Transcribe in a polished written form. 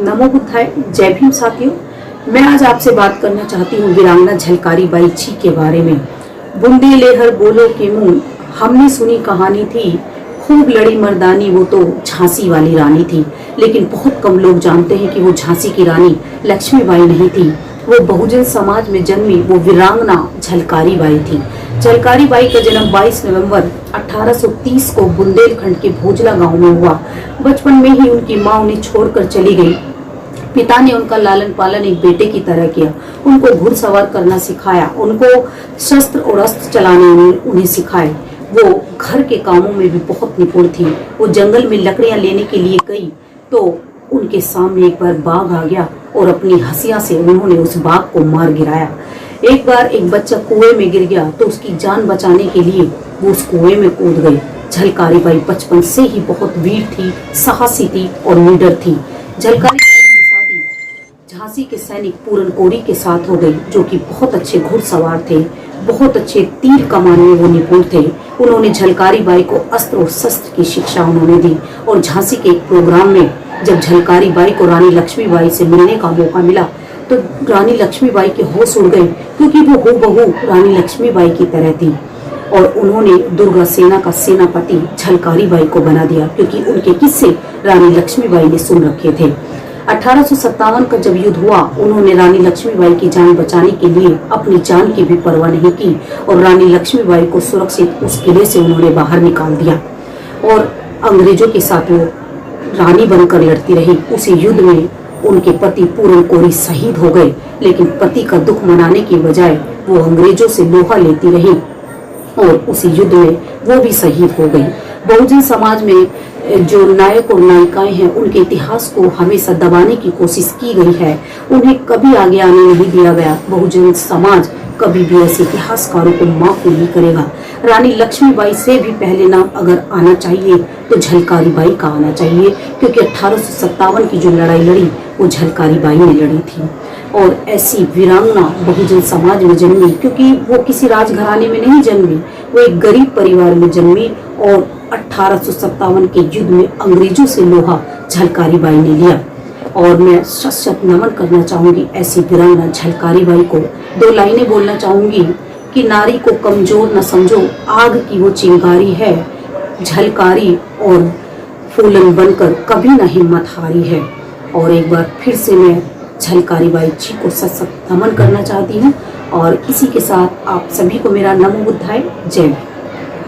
नमो बुद्धाय, जय भीम साथियों। मैं आज आपसे बात करना चाहती हूँ वीरांगना झलकारी बाई जी के बारे में। बूंदे लेहर बोलो के मुंह, हमने सुनी कहानी थी, खूब लड़ी मर्दानी, वो तो झांसी वाली रानी थी। लेकिन बहुत कम लोग जानते हैं कि वो झांसी की रानी लक्ष्मीबाई नहीं थी। वो बहुजन समाज में जन्मी वो वीरांगना झलकारी बाई थी। झलकारी बाई का जन्म 22 नवंबर 1830 को बुंदेलखंड के भोजला गांव में हुआ। बचपन में ही उनकी मां उन्हें छोड़कर चली गई। पिता ने उनका लालन पालन एक बेटे की तरह किया। उनको घुड़सवार करना सिखाया, उनको शस्त्र और अस्त्र चलाने उन्हें सिखाए। वो घर के कामों में भी बहुत निपुण थी। वो जंगल में लकड़ियां लेने के लिए गई तो उनके सामने एक बार बाघ आ गया और अपनी हंसिया से उन्होंने उस बाघ को मार गिराया। एक बार एक बच्चा कुएं में गिर गया तो उसकी जान बचाने के लिए वो उस कुएं में कूद गई। झलकारी बाई बचपन से ही बहुत वीर थी, साहसी थी और निडर थी। झलकारी झांसी के सैनिक पूरन कोरी के साथ हो गई, जो कि बहुत अच्छे घुड़सवार थे, बहुत अच्छे तीर कमान में वो निपुण थे। उन्होंने झलकारी बाई को अस्त्र और शस्त्र की शिक्षा उन्होंने दी। और झांसी के एक प्रोग्राम में जब झलकारी बाई को रानी लक्ष्मीबाई से मिलने का मौका मिला तो रानी लक्ष्मीबाई के होश उड़ गए, क्योंकि वो हूबहू रानी लक्ष्मीबाई की तरह थी। और उन्होंने दुर्गा सेना का सेनापति झलकारी बाई को बना दिया, क्योंकि उनके किस्से रानी लक्ष्मीबाई ने सुन रखे थे। 1857 का जब युद्ध हुआ, उन्होंने रानी लक्ष्मीबाई की जान बचाने के लिए अपनी जान की भी परवाह नहीं की और रानी लक्ष्मीबाई को सुरक्षित उस किले से उन्होंने बाहर निकाल दिया। और अंग्रेजों के साथ वो रानी बनकर लड़ती रही। उसी युद्ध में उनके पति पूरन कोरी शहीद हो गए, लेकिन पति का दुख मनाने की बजाय वो अंग्रेजों से लोहा लेती रही और उसी युद्ध में वो भी शहीद हो गई। बहुजन समाज में जो नायक और नायिकाएं हैं, उनके इतिहास को हमेशा दबाने की कोशिश की गई है। उन्हें कभी आगे आने नहीं दिया गया। बहुजन समाज कभी भी ऐसे इतिहासकारों को माफ नहीं करेगा। रानी लक्ष्मीबाई से भी पहले नाम अगर आना चाहिए तो झलकारी बाई का आना चाहिए, क्योंकि 1857 की जो लड़ाई लड़ी वो झलकारी बाई ने लड़ी थी। और ऐसी वीरांगना बहुजन समाज में जन्मी, क्योंकि वो किसी राजघराने में नहीं जन्मी, वो एक गरीब परिवार में जन्मी। और 1857 के युद्ध में अंग्रेजों से लोहा झलकारी बाई ने लिया। और मैं शत नमन करना चाहूंगी ऐसी वीरांगना झलकारी बाई को। 2 लाइनें बोलना चाहूंगी कि नारी को कमजोर न समझो, आग की वो चिंगारी है, झलकारी और फूलन बनकर कभी न हिम्मत हारी है। और एक बार फिर से मैं झलकारी बाई जी को सत नमन करना चाहती हूँ। और इसी के साथ आप सभी को मेरा नमो बुद्धाय, जय भीम।